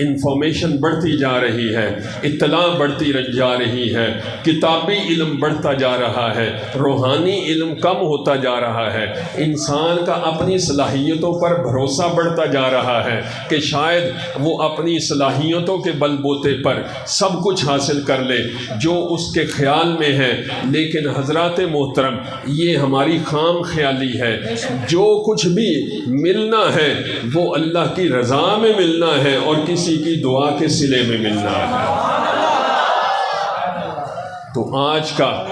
انفارمیشن بڑھتی جا رہی ہے، اطلاع بڑھتی جا رہی ہے، کتابی علم بڑھتا جا رہا ہے، روحانی علم کم ہوتا جا رہا ہے، انسان کا اپنی صلاحیتوں پر بھروسہ بڑھتا جا رہا ہے کہ شاید وہ اپنی صلاحیتوں کے بل بوتے پر سب کچھ حاصل کر لے جو اس کے خیال میں ہے۔ لیکن حضرات محترم، یہ ہماری خام خیالی ہے۔ جو کچھ بھی ملنا ہے وہ اللہ کی رضا میں ملنا ہے اور کسی کی دعا کے صلے میں ملنا ہے۔ تو آج کا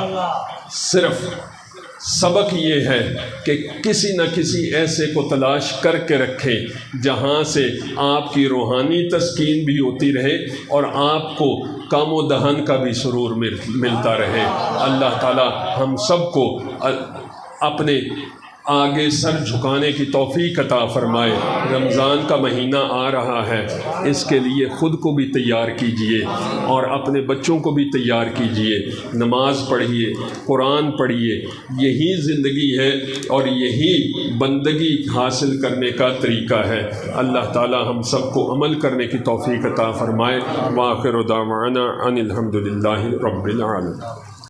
صرف سبق یہ ہے کہ کسی نہ کسی ایسے کو تلاش کر کے رکھیں جہاں سے آپ کی روحانی تسکین بھی ہوتی رہے اور آپ کو کام و دہن کا بھی سرور ملتا رہے۔ اللہ تعالی ہم سب کو اپنے آگے سر جھکانے کی توفیق عطا فرمائے۔ رمضان کا مہینہ آ رہا ہے، اس کے لیے خود کو بھی تیار کیجئے اور اپنے بچوں کو بھی تیار کیجئے۔ نماز پڑھیے، قرآن پڑھیے، یہی زندگی ہے اور یہی بندگی حاصل کرنے کا طریقہ ہے۔ اللہ تعالی ہم سب کو عمل کرنے کی توفیق عطا فرمائے۔ وآخر دعوانا ان الحمد للہ رب العالمین۔